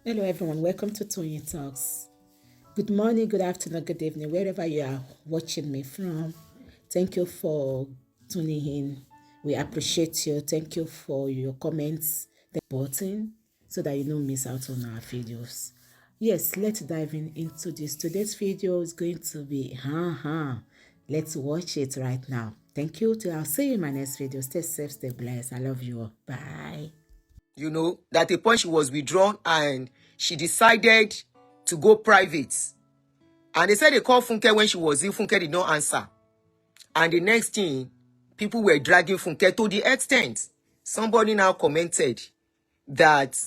Hello, everyone. Welcome to Tony Talks. Good morning, good afternoon, good evening, wherever you are watching me from. Thank you for tuning in. We appreciate you. Thank you for your comments, the button, so that you don't miss out on our videos. Yes, let's dive into this. Today's video is going to be, let's watch it right now. Thank you. I'll see you in my next video. Stay safe, stay blessed. I love you all. Bye. That a point she was withdrawn and she decided to go private. And they said they called Funke when she was ill. Funke did not answer. And the next thing, people were dragging Funke to the extent. Somebody now commented that,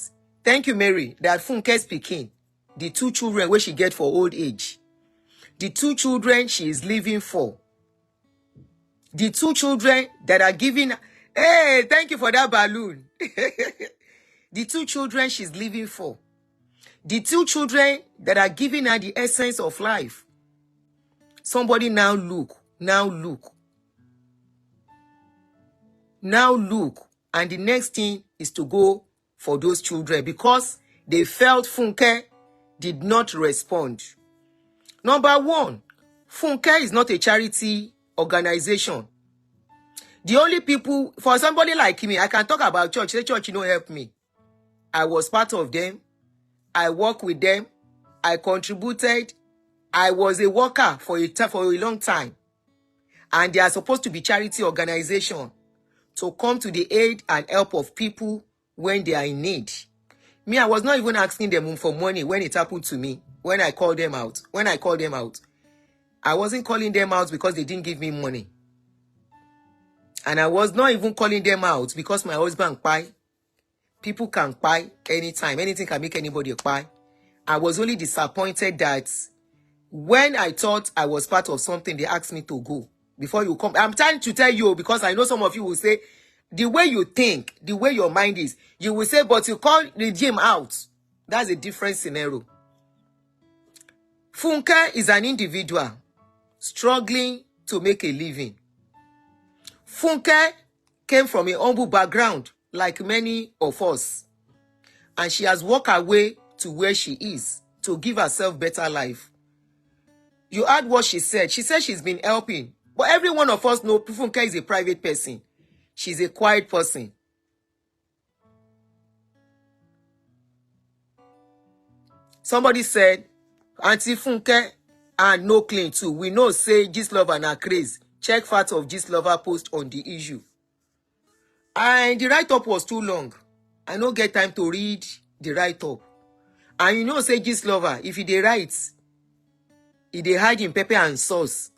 thank you, Mary, that Funke speaking, the 2 children where she get for old age, the 2 children she is living for, the 2 children that are giving, hey, thank you for that balloon. The 2 children she's living for. The 2 children that are giving her the essence of life. Somebody now look. And the next thing is to go for those children because they felt Funke did not respond. Number 1, Funke is not a charity organization. The only people, for somebody like me, I can talk about church. Say church, you don't help me. I was part of them. I work with them. I contributed. I was a worker for a long time. And they are supposed to be charity organization to come to the aid and help of people when they are in need. Me, I was not even asking them for money when it happened to me. When I called them out. I wasn't calling them out because they didn't give me money. And I was not even calling them out because my husband buy. People can buy anytime. Anything can make anybody buy. I was only disappointed that when I thought I was part of something, they asked me to go. Before you come, I'm trying to tell you because I know some of you will say, the way you think, the way your mind is, you will say, but you call the gym out. That's a different scenario. Funke is an individual struggling to make a living. Funke came from a humble background, like many of us. And she has worked her way to where she is to give herself better life. You heard what she said. She said she's been helping. But every one of us know Funke is a private person. She's a quiet person. Somebody said, Aunty Funke and no clean too. We know say Gistlover na craze. Check facts of Gistlover post on the issue. And the write-up was too long. I don't get time to read the write-up. And you know say Gistlover, if he dey write, he dey hide in pepper and sauce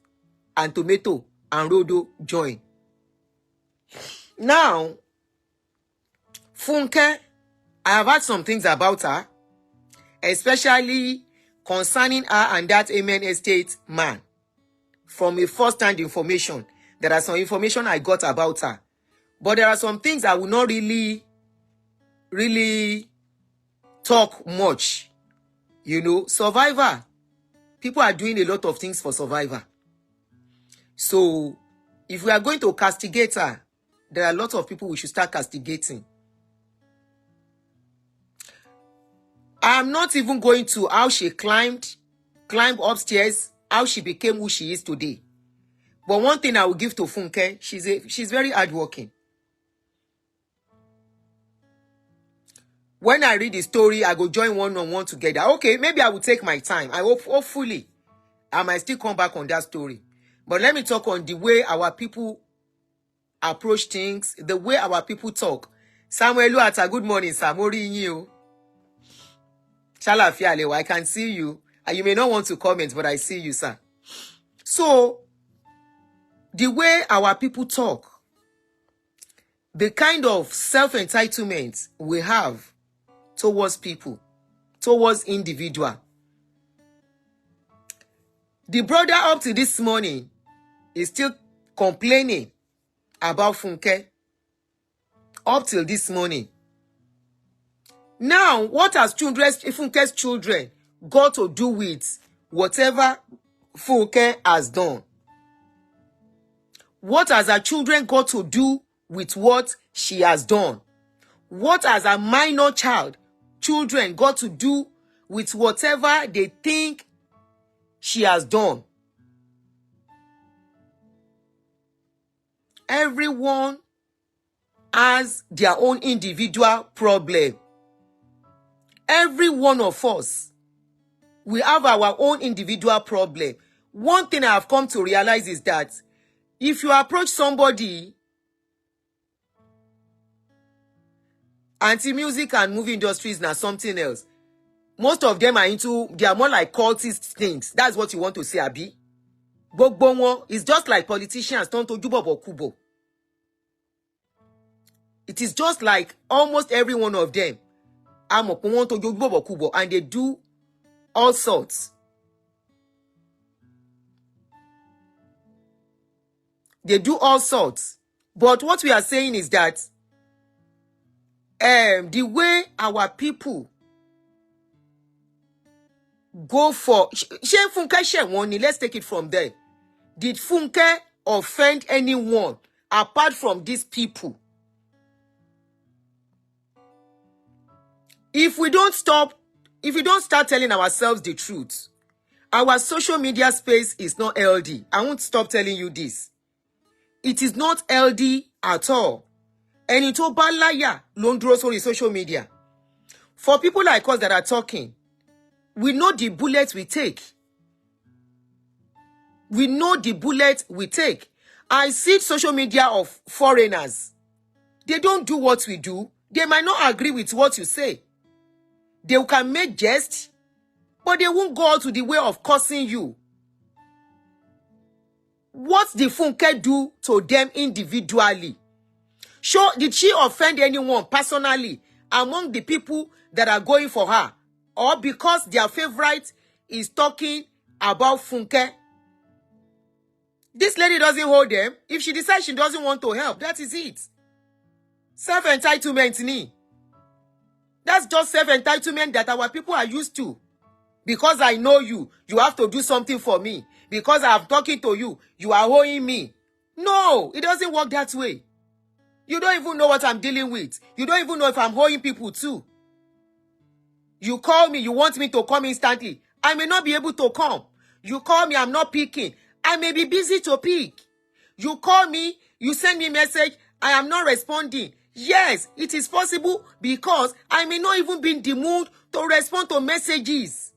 and tomato and rodo join. Now, Funke, I have heard some things about her, especially concerning her and that Amen Estate man. From a first-hand information, there are some information I got about her. But there are some things I will not really talk much. Survivor. People are doing a lot of things for Survivor. So, if we are going to castigate her, there are a lot of people we should start castigating. I'm not even going to how she climbed upstairs, how she became who she is today. But one thing I will give to Funke, she's very hardworking. When I read the story, I go join one-on-one together. Okay, maybe I will take my time. Hopefully, I might still come back on that story. But let me talk on the way our people approach things, the way our people talk. Samuel Luata, good morning, Samori you. Shalafialewa, I can see you. And you may not want to comment, but I see you, sir. So, the way our people talk, the kind of self-entitlement we have towards people, towards individual. The brother up to this morning is still complaining about Funke. Up till this morning. Now, what has Funke's children got to do with whatever Funke has done? What has her children got to do with what she has done? What has a minor child children got to do with whatever they think she has done. Everyone has their own individual problem. Every one of us, we have our own individual problem. One thing I have come to realize is that if you approach somebody, anti-music and movie industries now something else. Most of them they are more like cultist things. That's what you want to say, Abi. Gbogbo is just like politicians turn to Jubobo Kubo. It is just like almost every one of them. Want to Jubobo Kubo, and they do all sorts. They do all sorts. But what we are saying is that the way our people go for Funke, let's take it from there. Did Funke offend anyone apart from these people? If we don't start telling ourselves the truth, our social media space is not healthy. I won't stop telling you this. It is not healthy at all. And it's balaya londros on social media. For people like us that are talking, we know the bullets we take. We know the bullets we take. I see social media of foreigners. They don't do what we do. They might not agree with what you say. They can make jest, but they won't go out to the way of cursing you. What did Funke do to them individually? Did she offend anyone personally among the people that are going for her? Or because their favorite is talking about Funke? This lady doesn't hold them. If she decides she doesn't want to help, that is it. Self-entitlement ni. That's just self-entitlement that our people are used to. Because I know you, you have to do something for me. Because I'm talking to you, you are owing me. No, it doesn't work that way. You don't even know what I'm dealing with. You don't even know if I'm owing people too. You call me, you want me to come instantly. I may not be able to come. You call me, I'm not picking. I may be busy to pick. You call me, you send me a message, I am not responding. Yes, it is possible because I may not even be in the mood to respond to messages.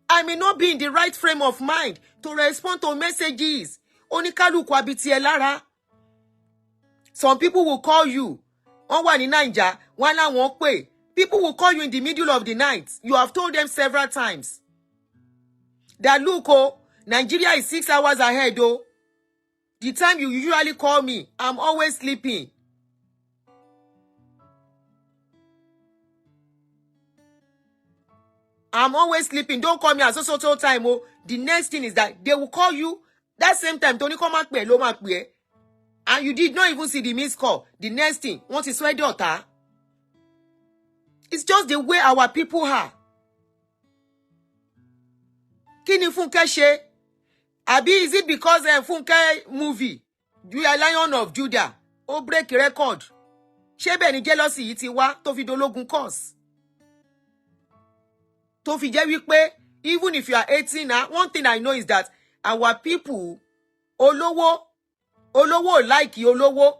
I may not be in the right frame of mind to respond to messages. Onikaluku abiti elara. Some people will call you. People will call you in the middle of the night. You have told them several times that look, Nigeria is 6 hours ahead, oh. The time you usually call me, I'm always sleeping. I'm always sleeping. Don't call me at so time, oh. The next thing is that they will call you that same time. Tony come back, and you did not even see the missed call. The next thing, what is my daughter? It's just the way our people are. Kini Funke she? Abi, is it because Funke movie, you are Lion of Judah, o break record? Shebe ni jealousy iti wa to fi dologun cause. To fi je wípé even if you are 18 now, one thing I know is that our people, olowo like olowo,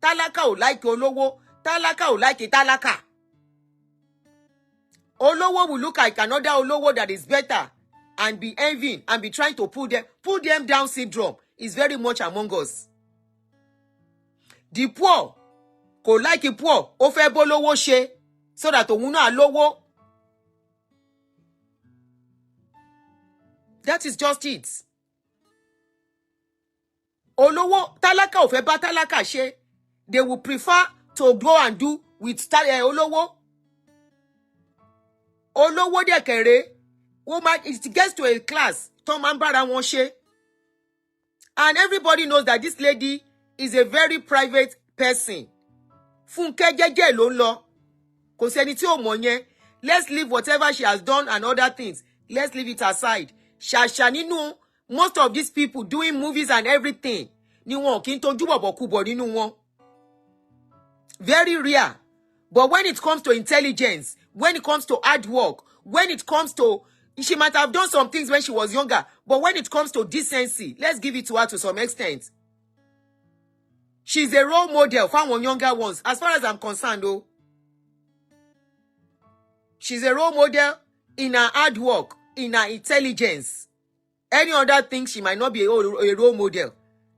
talaka o like olowo, talaka o like talaka. Olowo will look like another olowo that is better and be envying and be trying to pull them down syndrome is very much among us. The poor ko like the poor, o fe bolowo she so that òun náà lówó. That is just it. Olowo talaka ò fẹ́ bá talaka ṣe. They will prefer to go and do with olowo. Olowo de kere. It gets to a class. Tom and bara won ṣe. And everybody knows that this lady is a very private person. Funke jeje ló ń lọ. Kò sẹ́ni tí ò mọ̀ yẹn. Let's leave whatever she has done and other things. Let's leave it aside. Shasha nínú most of these people doing movies and everything. Ni wọn kì í tọ́jú bọ̀bọ̀kúbọ̀ nínú wọn. Very rare. But when it comes to intelligence, when it comes to hard work, when it comes to, she might have done some things when she was younger, but when it comes to decency, let's give it to her to some extent. She's a role model for our younger ones, as far as I'm concerned, though. She's a role model in her hard work, in her intelligence. Any other thing, she might not be a role model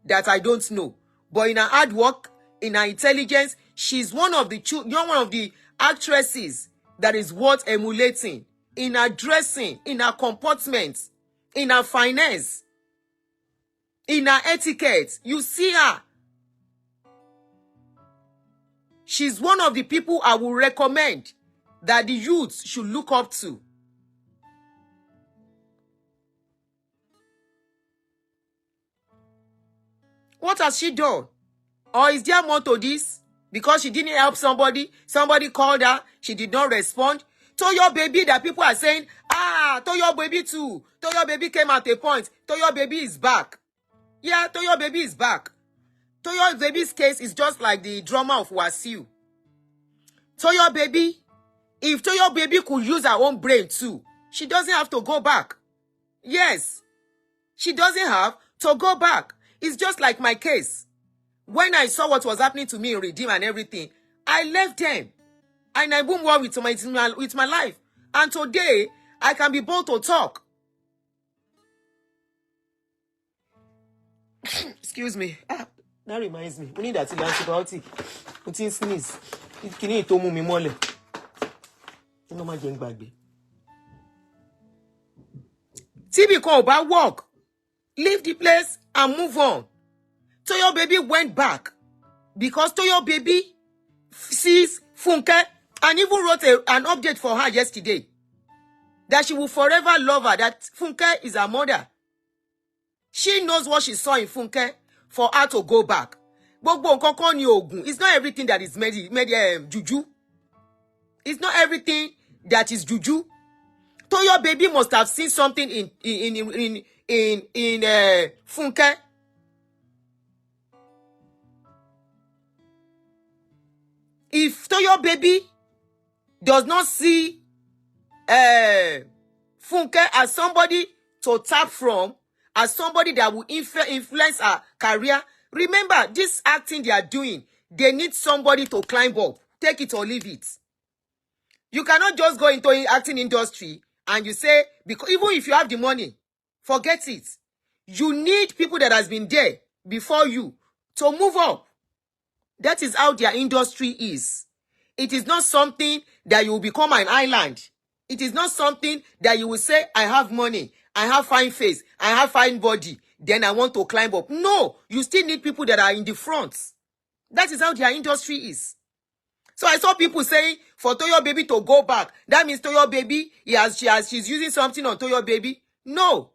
that I don't know. But in her hard work, in her intelligence, she's one of the actresses that is worth emulating. In her dressing, in her comportment, in her finance, in her etiquette. You see her. She's one of the people I will recommend that the youth should look up to. What has she done? Or is there more to this? Because she didn't help somebody called her, she did not respond. Toyo Baby, that people are saying, Toyo Baby too. Toyo Baby came at a point. Toyo Baby is back. Yeah, Toyo Baby is back. Toyo Baby's case is just like the drama of Wasiu. Toyo Baby, if Toyo Baby could use her own brain too, she doesn't have to go back. Yes, she doesn't have to go back. It's just like my case. When I saw what was happening to me in Redeem and everything, I left them. And I moved on with my life. And today, I can be bold to talk. Excuse me. That reminds me. We need that antibiotic. We need sneeze. Can you tell me more? No more getting back. TB call about work. Leave the place and move on. Toyo Baby went back because Toyo Baby sees Funke and even wrote an update for her yesterday that she will forever love her, that Funke is her mother. She knows what she saw in Funke for her to go back. It's not everything that is juju. It's not everything that is juju. Toyo Baby must have seen something in Funke. If Toyo Baby does not see Funke as somebody to tap from, as somebody that will influence her career, remember, this acting they are doing, they need somebody to climb up. Take it or leave it. You cannot just go into the acting industry and you say, because even if you have the money, forget it. You need people that has been there before you to move up. That is how their industry is. It is not something that you will become an island. It is not something that you will say, I have money, I have fine face, I have fine body, then I want to climb up. No, you still need people that are in the front. That is how their industry is. So I saw people saying for Toyo Baby to go back, that means Toyo Baby, she's using something on Toyo Baby. No.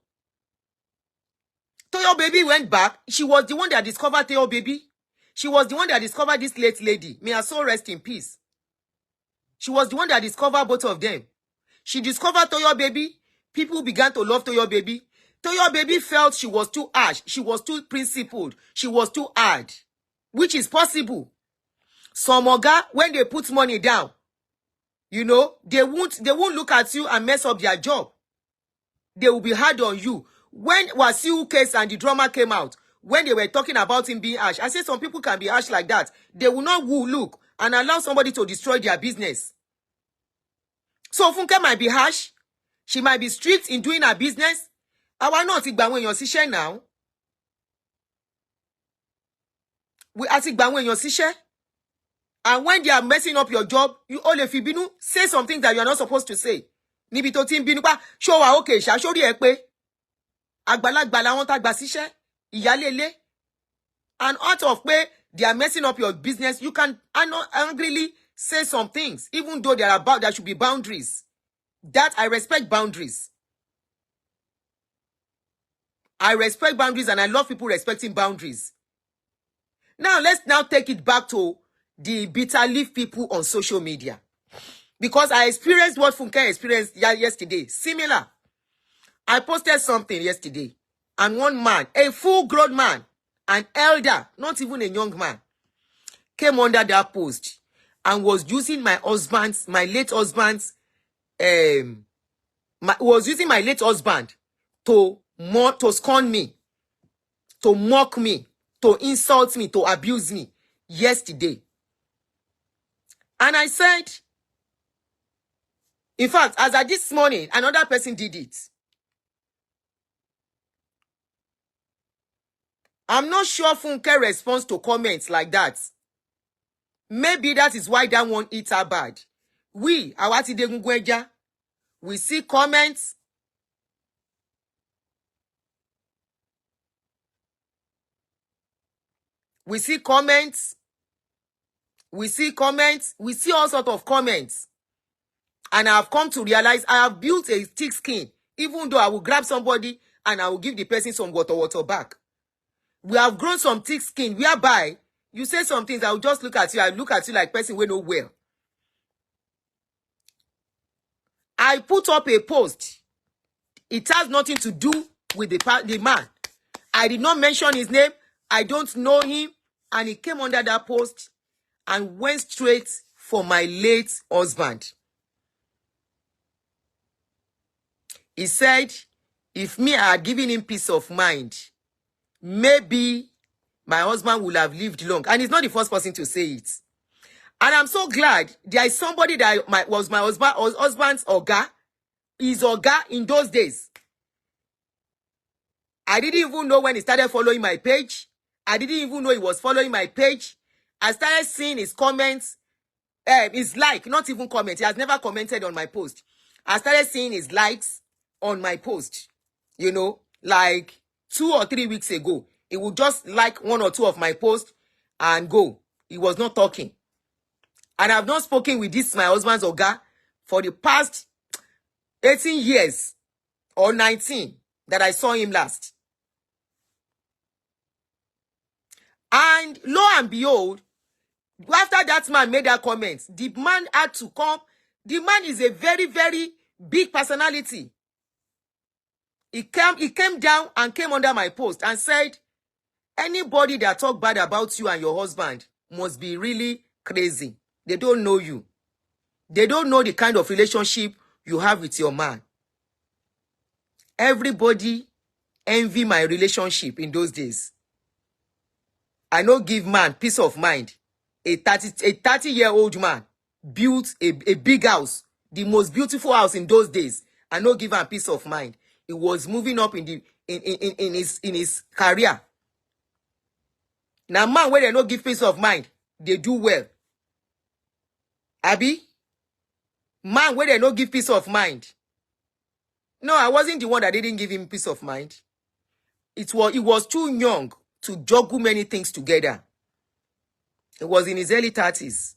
Toyo Baby went back. She was the one that discovered Toyo Baby. She was the one that discovered this late lady. May her soul rest in peace. She was the one that discovered both of them. She discovered Toyo Baby. People began to love Toyo Baby. Toyo Baby felt she was too harsh. She was too principled. She was too hard. Which is possible. Some oga, when they put money down, you know, they won't look at you and mess up their job. They will be hard on you. When Wasiu case and the drama came out, when they were talking about him being harsh, I said some people can be harsh like that. They will not look and allow somebody to destroy their business. So Funke might be harsh. She might be strict in doing her business. Àwa náà ti gba àwọn èèyàn síṣẹ́ now. We are ti gba àwọn èèyàn síṣẹ́. And when they are messing up your job, you all if you binu, say something that you are not supposed to say. Níbi tó ti ń bínú pa, show wa okay, ṣá sórí ẹ pé. Àgbàlagbà làwọn tá gbà síṣẹ́. Ìyálélé. And out of pé they are messing up your business, you can angrily say some things, even though there should be boundaries. That I respect boundaries. I respect boundaries and I love people respecting boundaries. Now, let's now take it back to the bitter leaf people on social media. Because I experienced what Funke experienced yesterday. Similar. I posted something yesterday. And one man, a full-grown man, an elder, not even a young man, came under that post and was using my late husband's, to scorn me, to mock me, to insult me, to abuse me yesterday. And I said, in fact, as of this morning, another person did it. I'm not sure Funke responds to comments like that. Maybe that is why that one eats her bad. We, Awati Degungweja, we see comments. We see comments. We see comments. We see all sorts of comments. And I have come to realize I have built a thick skin. Even though I will grab somebody and I will give the person some water back. We have grown some thick skin whereby you say some things, I will just look at you. I look at you like person we know well. I put up a post. It has nothing to do with the man. I did not mention his name. I don't know him. And he came under that post and went straight for my late husband. He said, if me, I had given him peace of mind, maybe my husband would have lived long. And he's not the first person to say it. And I'm so glad there is somebody that was my husband's Oga. His Oga in those days. I didn't even know when he started following my page. I didn't even know he was following my page. I started seeing his comments. His like, not even comment. He has never commented on my post. I started seeing his likes on my post. You know, like 2 or 3 weeks ago. He would just like 1 or 2 of my posts and go. He was not talking. And I've not spoken with this, my husband's Oga, for the past 18 years or 19 that I saw him last. And lo and behold, after that man made that comment, the man had to come. The man is a very, very big personality. He came down and came under my post and said, anybody that talk bad about you and your husband must be really crazy. They don't know you. They don't know the kind of relationship you have with your man. Everybody envy my relationship in those days. I no give man peace of mind. A 30-year-old man built a big house, the most beautiful house in those days. I no give him peace of mind. He was moving up in his career. Now man, when they no give peace of mind, they do well. Abi? Man, when they no give peace of mind. No, I wasn't the one that didn't give him peace of mind. He was too young to juggle many things together. He was in his early 30s.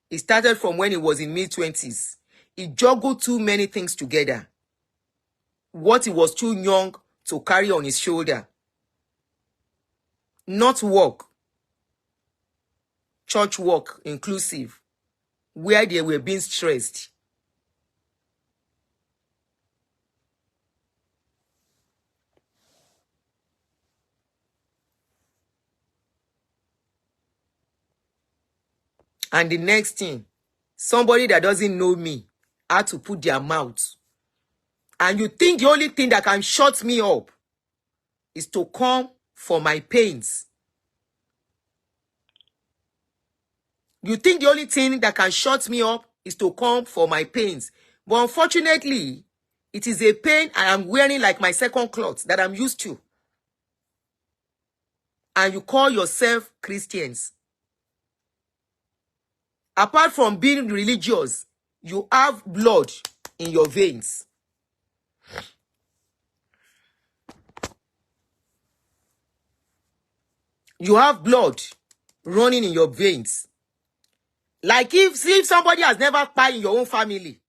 He started from when he was in mid-20s. He juggled too many things together. What he was too young to carry on his shoulder. Not work. Church work inclusive. Where they were being stressed. And the next thing, somebody that doesn't know me had to put their mouth. And you think the only thing that can shut me up is to come for my pains. You think the only thing that can shut me up is to come for my pains. But unfortunately, it is a pain I am wearing like my second cloth that I'm used to. And you call yourself Christians. Apart from being religious, you have blood in your veins. You have blood running in your veins. Like if somebody has never died in your own family.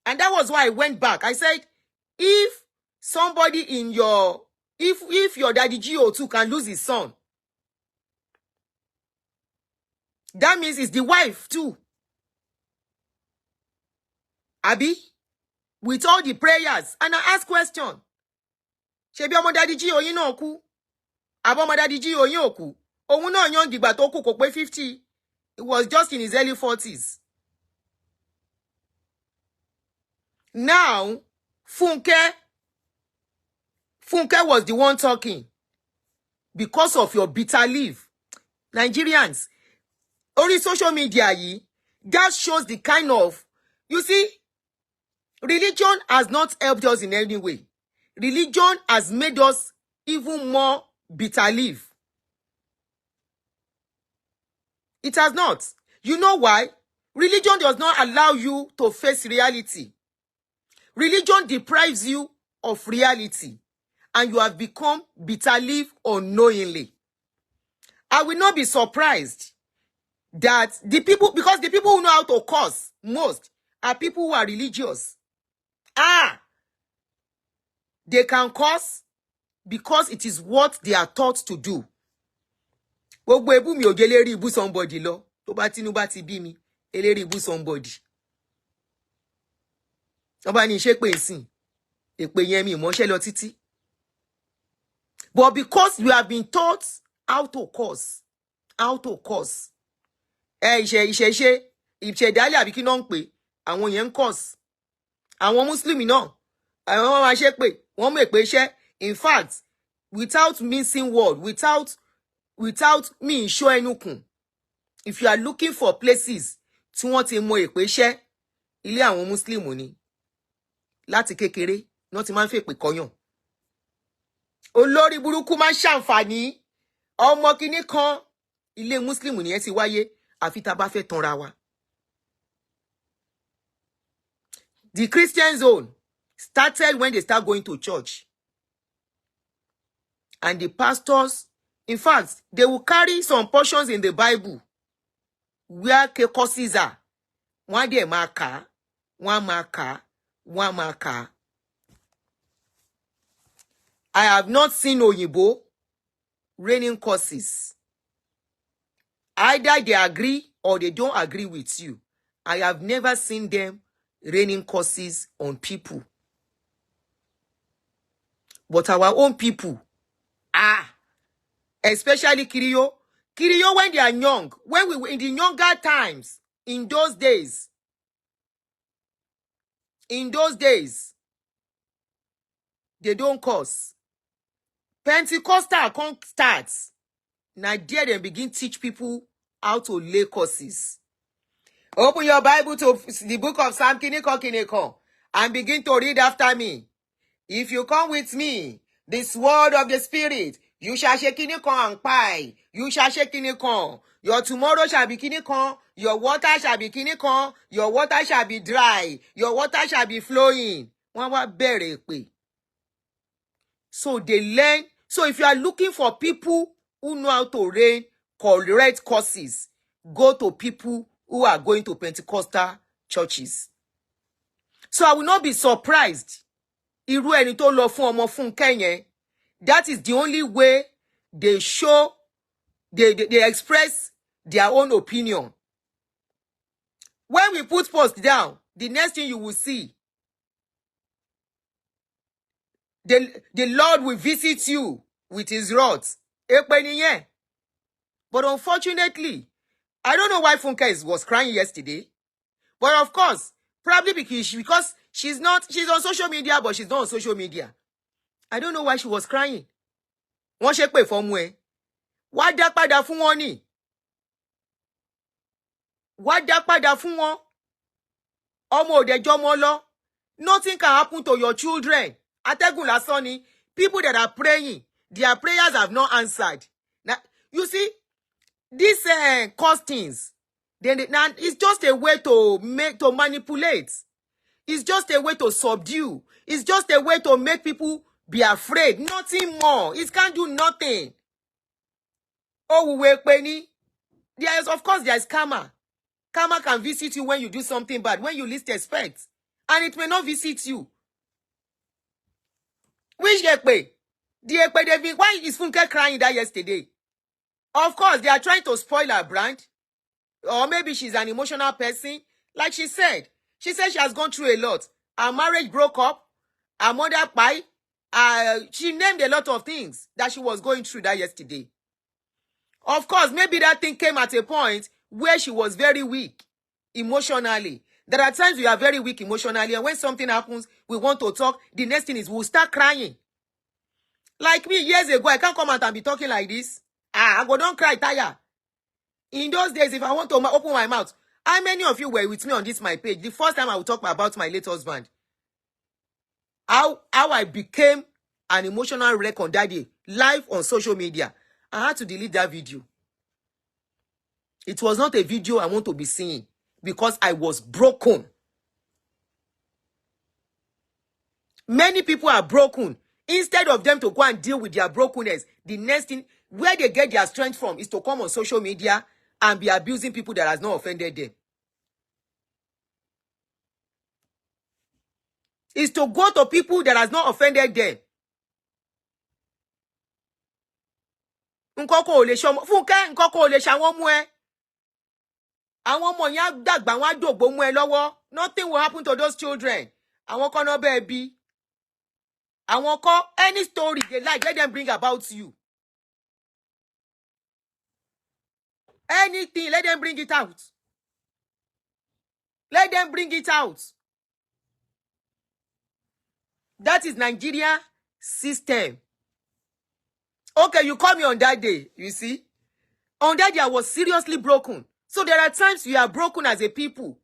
And that was why I went back. I said, if somebody in your, if your daddy GO2 can lose his son, that means it's the wife too. Abi, with all the prayers. And I ask question. Shebi omo daddy GO yin na ku. Abo omo daddy GO yin oku. Ohun na yan digba to ku kò pé 50. He was just in his early 40s. Now, Funke was the one talking because of your bitter leaf. Nigerians, only social media, that shows the kind of, you see, religion has not helped us in any way. Religion has made us even more bitter leaf. It has not. You know why? Religion does not allow you to face reality. Religion deprives you of reality, and you have become bitter leaf unknowingly. I will not be surprised that because the people who know how to curse most are people who are religious. They can curse because it is what they are taught to do. Gbogbo ebu mi ò jẹ́ lérí ibu somebody lọ. Tó bá tinú bá ti bí mi, eléri ibu somebody. Wọ́n bá ní iṣẹ́ pé ìsìn, èpè yẹn mi ìmọ̀ṣẹ́ lọ títí. But because you have been taught how to curse, ìṣẹ̀dálẹ̀ àbí kí náà ń pè, àwọn yẹn ń curse. Àwọn Muslim náà, àwọn máa ṣe pé wọ́n mọ̀ pé iṣẹ́. In fact, without missing word, without me show ẹnukùn, if you are looking for places tí wọ́n ti mọ èpè iṣẹ́, ilé àwọn Muslim ni. Láti kékeré náà ti máa ń fèpè kọyàn. Olórí burúkú máa ń ṣàǹfààní ọmọ kìíní kan, ilé Muslim nìyẹn ti wáyé, àfi tá bá fẹ́ tanra wa. The Christian zone started when they start going to church. And the pastors, in fact, they will carry some portions in the Bible where curses are. Wọ́n dẹ̀ máa kà, wọ́n máa kà. I have not seen Oyinbo raining curses. Either they agree or they don't agree with you. I have never seen them raining curses on people. But our own people, especially Kiriyo, when they are young, when we were in the younger times, in those days, they don't curse. Pentecostal can't start. Now there they begin teach people how to lay curses. Open your Bible to the book of Psalm Kiniko, and begin to read after me. If you come with me, this word of the Spirit, you shall shake Kiniko and pie. You shall shake Kiniko. Your tomorrow shall be Kiniko. Your water shall be Kiniko. Your water shall be dry. Your water shall be flowing. So they learn. So if you are looking for people who know how to rain correct curses, go to people who are going to Pentecostal churches. So I will not be surprised. Irú ẹni tó lọ fún ọmọ Funke yẹn, that is the only way they show, they express their own opinion. When we put post down, the next thing you will see, the Lord will visit you with his wrath. But unfortunately, I don't know why Funke was crying yesterday. But of course, probably because she's on social media, but she's not on social media. I don't know why she was crying. Wọ́n ṣe pé fọ́mú ẹ. Wá dá padà fún wọn ni. Wá dá padà fún wọn. Ọmọ òde jọmọ lọ. Nothing can happen to your children. Atẹ́gùn lásán ni. People that are praying, their prayers have not answered. Now, you see, these costings, now it's just a way to manipulate. It's just a way to subdue. It's just a way to make people be afraid. Nothing more. It can't do nothing. Oh, wait, Penny. Of course, there is karma. Karma can visit you when you do something bad, when you least expect. And it may not visit you. Which Ekpe? The Ekpe, why is Funke crying that yesterday? Of course, they are trying to spoil her brand. Or maybe she's an emotional person. Like she said. She said she has gone through a lot. Her marriage broke up. Her mother died. She named a lot of things that she was going through that yesterday. Of course, maybe that thing came at a point where she was very weak emotionally. There are times we are very weak emotionally, and when something happens, we want to talk. The next thing is we'll start crying. Like me years ago, I can't come out and be talking like this. I go don't cry, tire. In those days, if I want to open my mouth, how many of you were with me on this my page? The first time I will talk about my late husband. How I became an emotional wreck on that day, live on social media. I had to delete that video. It was not a video I want to be seeing because I was broken. Many people are broken. Instead of them to go and deal with their brokenness, the next thing, where they get their strength from is to come on social media and be abusing people that has not offended them. Is to go to people that has not offended them. Nkoko ole shomo Funke, nkoko ole shawon mu e. Àwọn ọmọ yẹn dàgbà wọn á dògbò mú ẹ lọ́wọ́. Nothing will happen to those children. Àwọn kan náà bẹ́ẹ̀ bí. Àwọn kan, any story they like, let them bring about you. Anything, let them bring it out. Let them bring it out. That is Nigeria system. Okay, you call me on that day, you see. On that day, I was seriously broken. So there are times we are broken as a people.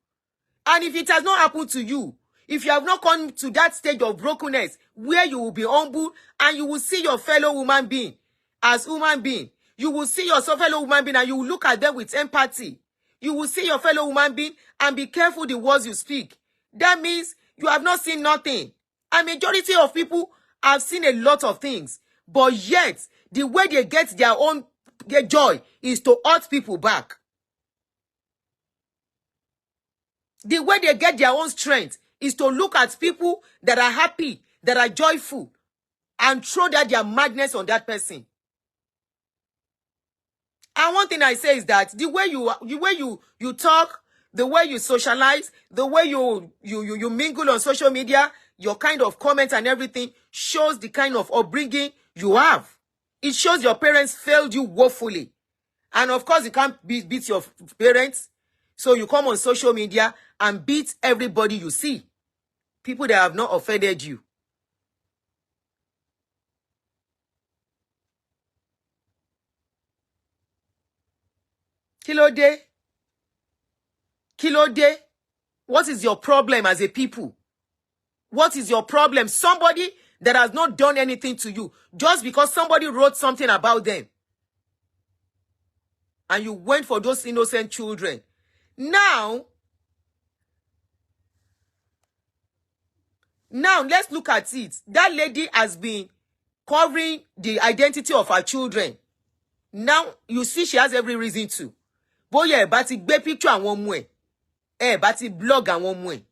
And if it has not happened to you, if you have not come to that stage of brokenness where you will be humble and you will see your fellow human being as human being, you will see your fellow human being and you will look at them with empathy. You will see your fellow human being and be careful the words you speak. That means you have not seen nothing. A majority of people have seen a lot of things, but yet the way they get their joy is to hurt people back. The way they get their own strength is to look at people that are happy, that are joyful, and throw their madness on that person. And one thing I say is that the way you talk, the way you socialize, the way you mingle on social media, your kind of comments and everything shows the kind of upbringing you have. It shows your parents failed you woefully. And of course, you can't beat your parents. So you come on social media and beat everybody you see. People that have not offended you. Kilo de. Kilo de. What is your problem as a people? What is your problem? Somebody that has not done anything to you, just because somebody wrote something about them. And you went for those innocent children. Now, let's look at it. That lady has been covering the identity of her children. Now, you see she has every reason to. Boye, but ti gbé picture àwọn ọmọ ẹ̀. But ti blog àwọn ọmọ ẹ̀.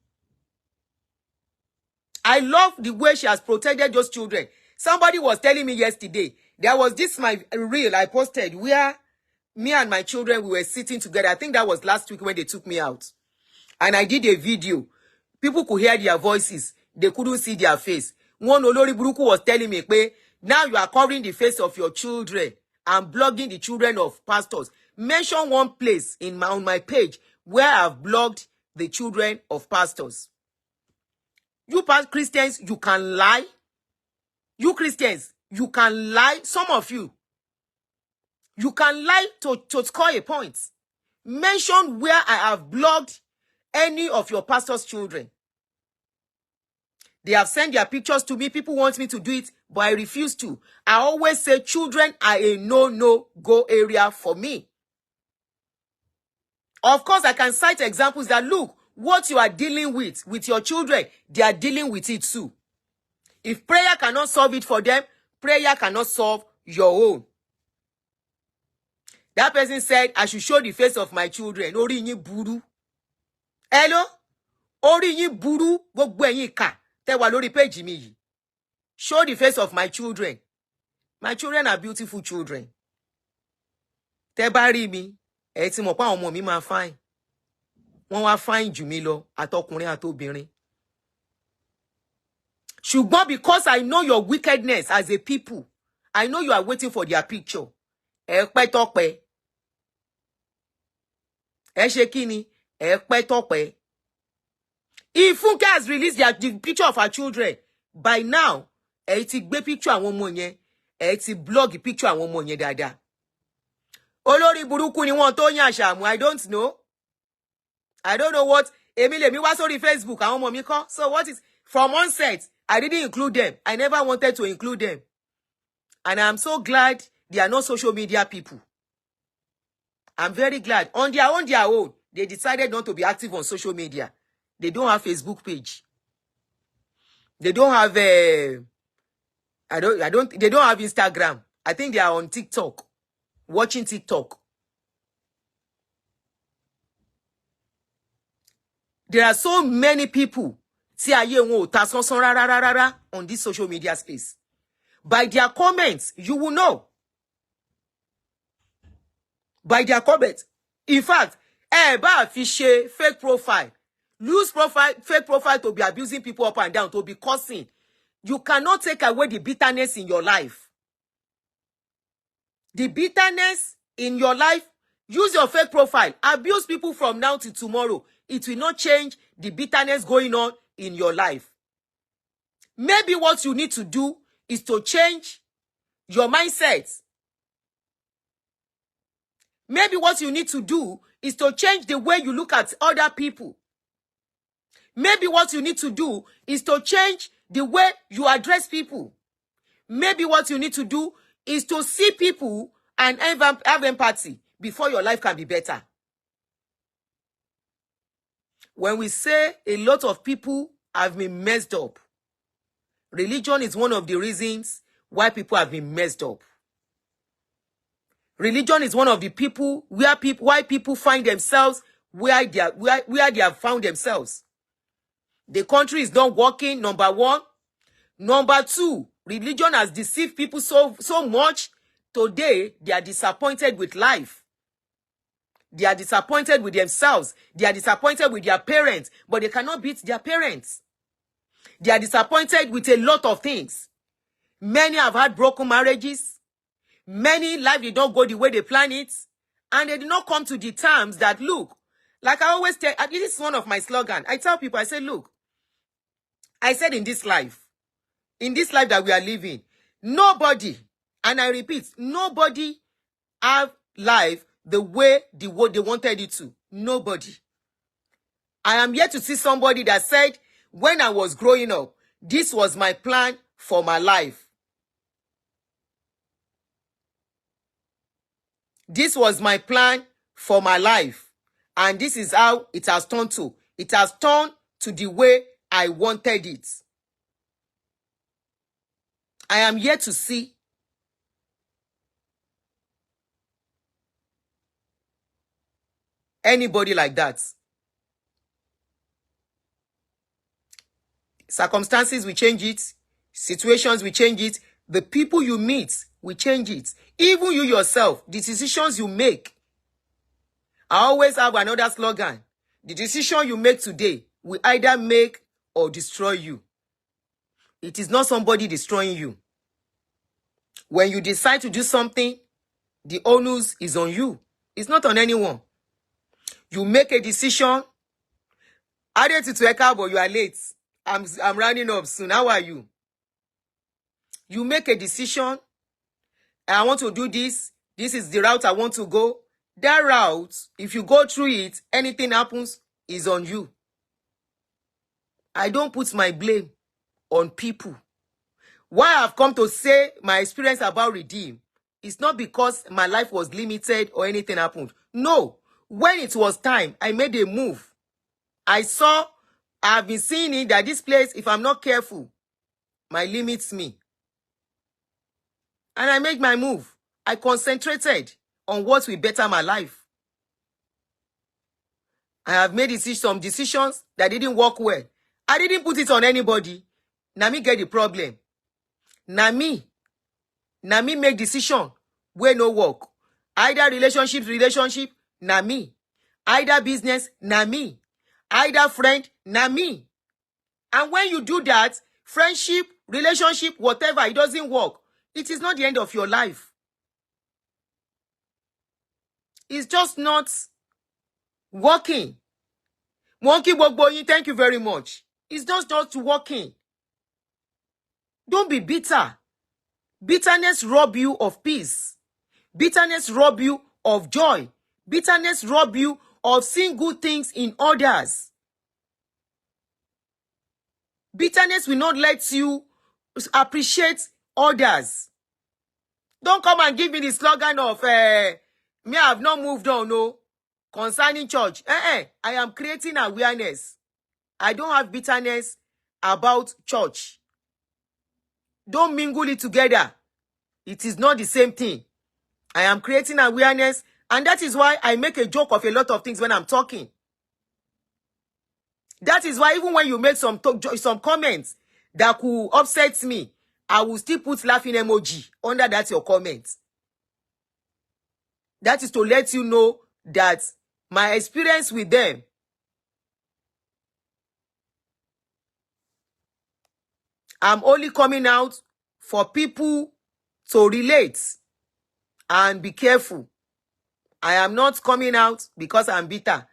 I love the way she has protected those children. Somebody was telling me yesterday, there was this my reel I posted where me and my children, we were sitting together. I think that was last week when they took me out. And I did a video. People could hear their voices. They couldn't see their face. One olori buruku was telling me, now you are covering the face of your children and blogging the children of pastors. Mention one place on my page where I've blogged the children of pastors. You Christians, you can lie. You Christians, you can lie. Some of you can lie to score a point. Mention where I have blogged any of your pastor's children. They have sent their pictures to me. People want me to do it, but I refuse to. I always say children are a no-go area for me. Of course, I can cite examples that look, what you are dealing with your children, they are dealing with it too. If prayer cannot solve it for them, prayer cannot solve your own. That person said, I should show the face of my children. Ori yin buru. Hello? Ori yin buru. Gbogbo ẹ̀yin ka. Tẹ́ wà lórí page mi yìí. Show the face of my children. My children are beautiful children. Tẹ́ bá rí mi, ẹ ti mọ̀ pé àwọn ọmọ mi máa fine. Wọ́n wá fine jù mí lọ, àtọkùnrin àtobìnrin. Ṣùgbọ́n because I know your wickedness as a people, I know you are waiting for their picture. Ẹ pẹ́ tọ́pẹ́. ẹ ṣe kí ni, ẹ pẹ́ tọ́pẹ́. If Funke has released the picture of her children, by now, ẹ ti gbé picture àwọn ọmọ yẹn, ẹ ti blog picture àwọn ọmọ yẹn dáadáa. Olórí burúkú ni wọ́n tó yàn àṣàmù, I don't know. I don't know what. Èmi lèmi wá sórí Facebook, àwọn ọmọ mi kọ́. So what is, from onset, I didn't include them. I never wanted to include them. And I'm so glad they are not social media people. I'm very glad. On their own, they decided not to be active on social media. They don't have Facebook page. They don't have they don't have Instagram. I think they are on TikTok, watching TikTok. There are so many people on this social media space. By their comments, you will know. By their comments. In fact, fake profile. Fake profile to be abusing people up and down, to be cursing. You cannot take away the bitterness in your life. The bitterness in your life, use your fake profile. Abuse people from now to tomorrow. It will not change the bitterness going on in your life. Maybe what you need to do is to change your mindset. Maybe what you need to do is to change the way you look at other people. Maybe what you need to do is to change the way you address people. Maybe what you need to do is to see people and have empathy before your life can be better. When we say a lot of people have been messed up, religion is one of the reasons why people have been messed up. Religion is one of the people why people find themselves where they have found themselves. The country is not working, number one. Number two, religion has deceived people so much. Today, they are disappointed with life. They are disappointed with themselves. They are disappointed with their parents, but they cannot beat their parents. They are disappointed with a lot of things. Many have had broken marriages. Many life did not go the way they planned it. And they did not come to the terms that, look, like I always tell, this is one of my slogans. I tell people, I say, look, I said in this life that we are living, nobody, and I repeat, nobody have life the way they wanted it to. Nobody. I am yet to see somebody that said, when I was growing up, this was my plan for my life. This was my plan for my life. And this is how it has turned to. It has turned to the way I wanted it. I am yet to see anybody like that. Circumstances will change it. Situations will change it. The people you meet will change it. Even you yourself, the decisions you make. I always have another slogan. The decision you make today will either make or destroy you. It is not somebody destroying you. When you decide to do something, the onus is on you. It's not on anyone. You make a decision. Added to Eka, but you are late. I'm running up soon. How are you? You make a decision. I want to do this. This is the route I want to go. That route, if you go through it, anything happens, is on you. I don't put my blame on people. Why I've come to say my experience about Redeem is not because my life was limited or anything happened. No. When it was time, I made a move. I've been seeing it that this place, if I'm not careful, might limits me. And I made my move. I concentrated on what will better my life. I have made some decisions that didn't work well. I didn't put it on anybody. Now me get the problem. Now me make decision where no work. Either relationship, na me. Either business, na me. Either friend, na me. And when you do that, friendship, relationship, whatever, it doesn't work. It is not the end of your life. It's just not Walking. Monkey Bogboyin, thank you very much. It's just walking. Don't be bitter. Bitterness rob you of peace. Bitterness rob you of joy. Bitterness rob you of seeing good things in others. Bitterness will not let you appreciate others. Don't come and give me the slogan of me I have not moved on, no, concerning church. I am creating awareness. I don't have bitterness about church. Don't mingle it together. It is not the same thing. I am creating awareness, and that is why I make a joke of a lot of things when I'm talking. That is why even when you make some comments that could upset me, I will still put laughing emoji under that your comment. That is to let you know that my experience with them, I'm only coming out for people to relate and be careful. I am not coming out because I'm bitter.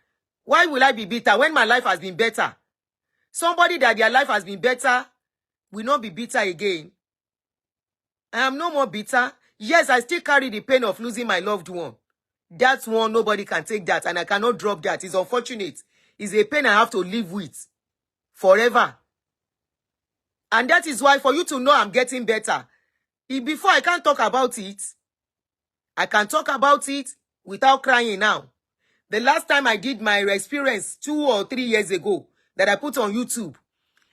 Why will I be bitter when my life has been better? Somebody that their life has been better will not be bitter again. I am no more bitter. Yes, I still carry the pain of losing my loved one. That one, nobody can take that, and I cannot drop that. It's unfortunate. It's a pain I have to live with forever. And that is why, for you to know I'm getting better, before I can't talk about it, I can talk about it without crying now. The last time I did my experience 2 or 3 years ago that I put on YouTube,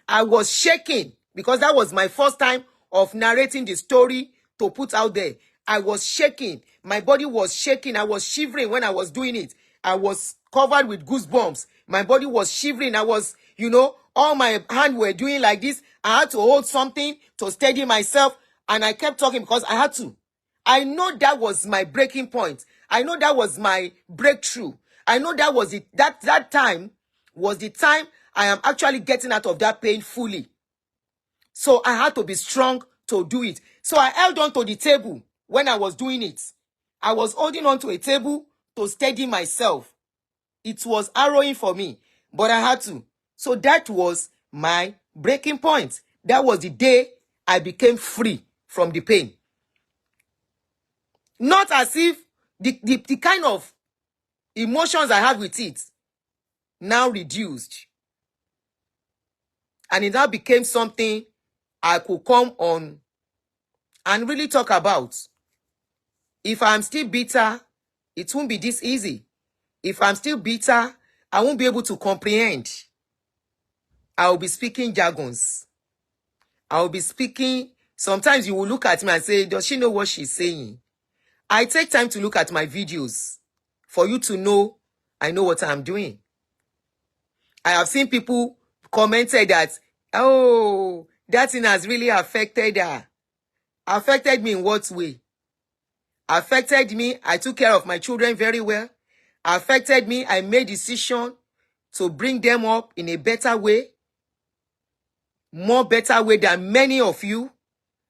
I was shaking because that was my first time of narrating the story to put out there. I was shaking. My body was shaking. I was shivering when I was doing it. I was covered with goosebumps. My body was shivering. I was, all my hands were doing like this. I had to hold something to steady myself. And I kept talking because I had to. I know that was my breaking point. I know that was my breakthrough. I know that was it. That time was the time I am actually getting out of that pain fully. So I had to be strong to do it. So I held on to the table when I was doing it. I was holding on to a table to steady myself. It was harrowing for me, but I had to. So that was my breaking point. That was the day I became free from the pain. Not as if the kind of emotions I had with it now reduced. And it now became something I could come on and really talk about. If I'm still bitter, it won't be this easy. If I'm still bitter, I won't be able to comprehend. I will be speaking jargons. I will be speaking. Sometimes you will look at me and say, does she know what she's saying? I take time to look at my videos for you to know I know what I'm doing. I have seen people commented that, oh, that thing has really affected her. Affected me in what way? Affected me, I took care of my children very well. Affected me, I made decision to bring them up in a better way. More better way than many of you.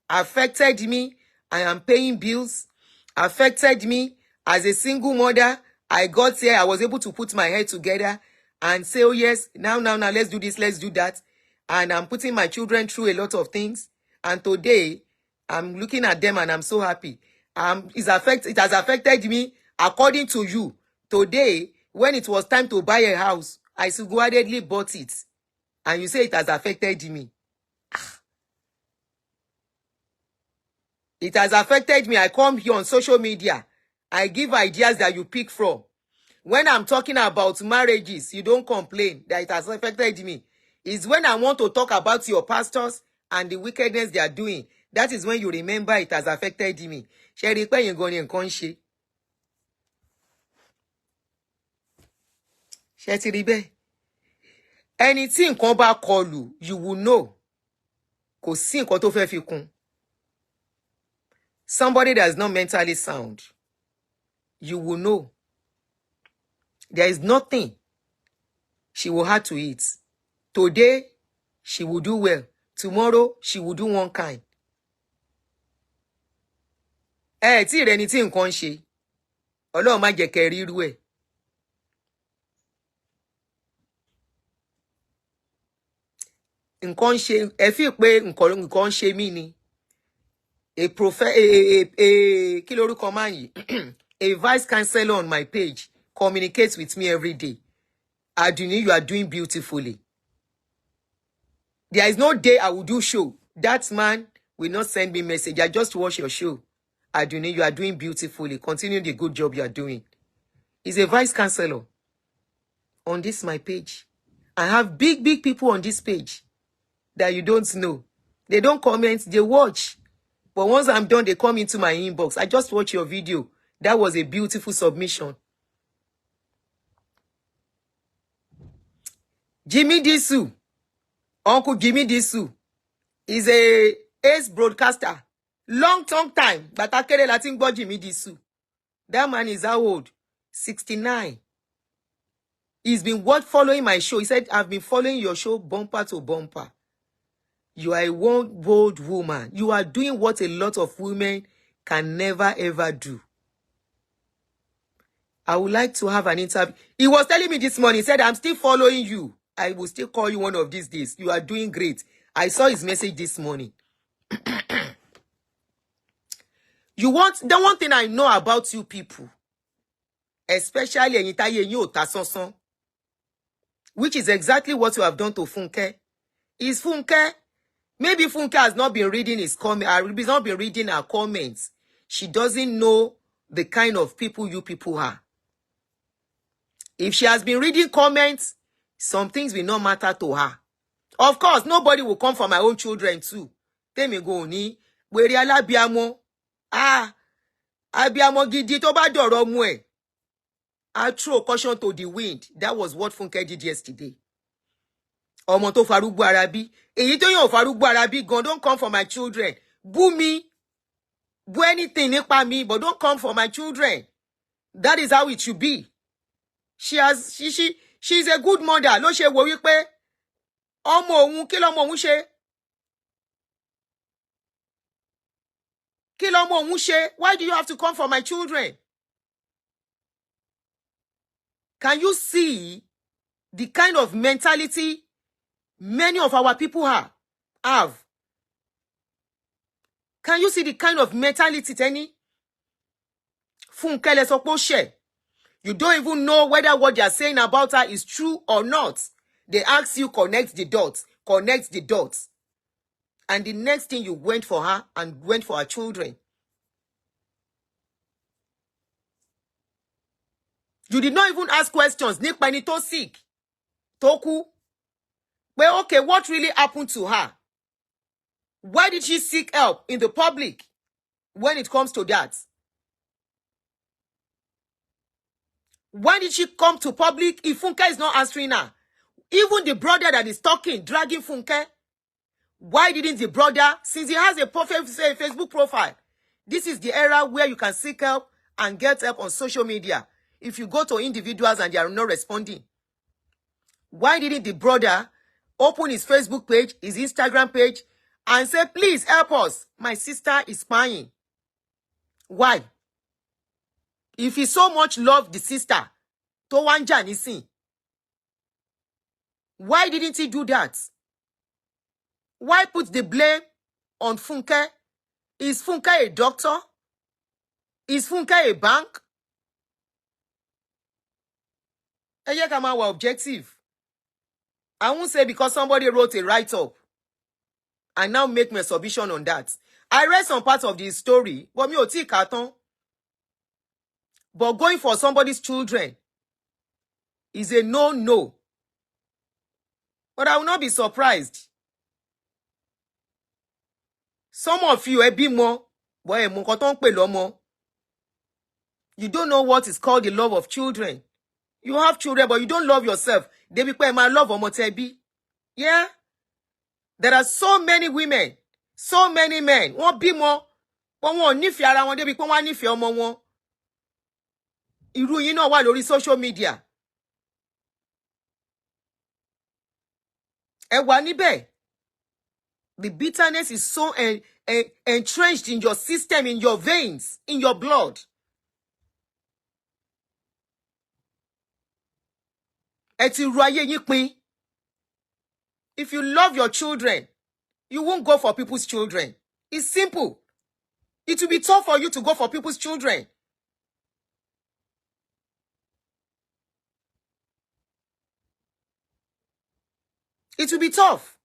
Affected me, I am paying bills. Affected me, as a single mother, I got here, I was able to put my head together and say, oh yes, now, let's do this, let's do that. And I'm putting my children through a lot of things. And today, I'm looking at them and I'm so happy. It has affected me according to you. Today, when it was time to buy a house, I single-handedly bought it. And you say it has affected me. It has affected me. I come here on social media. I give ideas that you pick from. When I'm talking about marriages, you don't complain that it has affected me. It's when I want to talk about your pastors and the wickedness they are doing. That is when you remember it has affected me. Ṣé rí pé yín gan ni nǹkan ṣe? Ṣé ti rí bẹ́ẹ̀? Ẹni tí nǹkan bá kọlù, you will know. Kò sí nǹkan tó fẹ́ fi kún. Somebody that is not mentally sound, you will know. There is nothing she will have to eat. Today, she will do well. Tomorrow, she will do one kind. Tí rẹ̀ ni tí nǹkan ṣe. Ọlọ́run má jẹ́ kẹ́ rí irú ẹ̀. nǹkan ṣe ẹ fi pé nǹkan ṣe mí ni. A kí lorúkọ máa yìí a vice chancellor on my page communicates with me every day. Adunni, you are doing beautifully. There is no day I will do show. That man will not send me message. I just watch your show. Adunni, you are doing beautifully. Continue the good job you are doing. He's a vice chancellor on this my page. I have big people on this page that you don't know. They don't comment, they watch. But once I'm done, they come into my inbox. I just watch your video. That was a beautiful submission. Jimmy Disu, Uncle Jimmy Disu, is a ace broadcaster. Long time. But I can't let him go Jimmy Disu. That man is how old? 69. He's been following my show. He said, I've been following your show bumper to bumper. You are a one bold woman. You are doing what a lot of women can never ever do. I would like to have an interview. He was telling me this morning, he said, I'm still following you. I will still call you one of these days. You are doing great. I saw his message this morning. The one thing I know about you people, especially which is exactly what you have done to Funke, is Funke. Maybe Funke has not been reading his comments, has not been reading her comments. She doesn't know the kind of people you people are. If she has been reading comments, some things will not matter to her. Of course, nobody will come for my own children too. Temi go ni, weri alabiamo. Abiamo gidi to ba doro mu e. I throw caution to the wind. That was what Funke did yesterday. Ọmọ tó farúgbó arabi. Èyí tó yàn farúgbó arabi gan, don't come for my children. Boo me. Boo anything nípa mi, but don't come for my children. That is how it should be. She's a good mother. Ló ṣe wò wípé ọmọ òun kí lọmọ òun ṣe? Kí lọmọ òun ṣe? Why do you have to come for my children? Can you see the kind of mentality many of our people have? Can you see the kind of mentality, Tenny? Funke le sọ pé ó ṣẹ̀. You don't even know whether what they are saying about her is true or not. They ask you, connect the dots. Connect the dots. And the next thing you went for her and went for her children. You did not even ask questions. Nípa ẹni tó sick. Tó kú. Well, okay, what really happened to her? Why did she seek help in the public when it comes to that? Why did she come to public if Funke is not answering her? Even the brother that is talking, dragging Funke, why didn't the brother, since he has a Facebook profile, this is the era where you can seek help and get help on social media. If you go to individuals and they are not responding, why didn't the brother open his Facebook page, his Instagram page, and say, please help us. My sister is crying. Why? If he so much loved the sister, tó wá ń jà nísìn, why didn't he do that? Why put the blame on Funke? Is Funke a doctor? Is Funke a bank? Ẹ jẹ́ ká máa wà objective. I won't say because somebody wrote a write-up and now make my submission on that. I read some parts of the story, but mi ò tí kà tán. But going for somebody's children is a no-no. But I will not be surprised. Some of you, bímọ, but ẹ mọ nǹkan tó ń pè lọ́mọ. You don't know what is called the love of children. You have children, but you don't love yourself. Débi pé ẹ máa love ọmọ tẹ́ bí. Yeah? There are so many women, so many men. Wọ́n bímọ, but wọn ò nífẹ̀ẹ́ ara wọn débi pé wọ́n á nífẹ̀ẹ́ ọmọ wọn. Irú yín náà wà lórí social media. Ẹ wà níbẹ̀. The bitterness is so entrenched in your system, in your veins, in your blood. Ẹ ti ru ayé yín pin. If you love your children, you won't go for people's children. It's simple. It will be tough for you to go for people's children. It will be tough.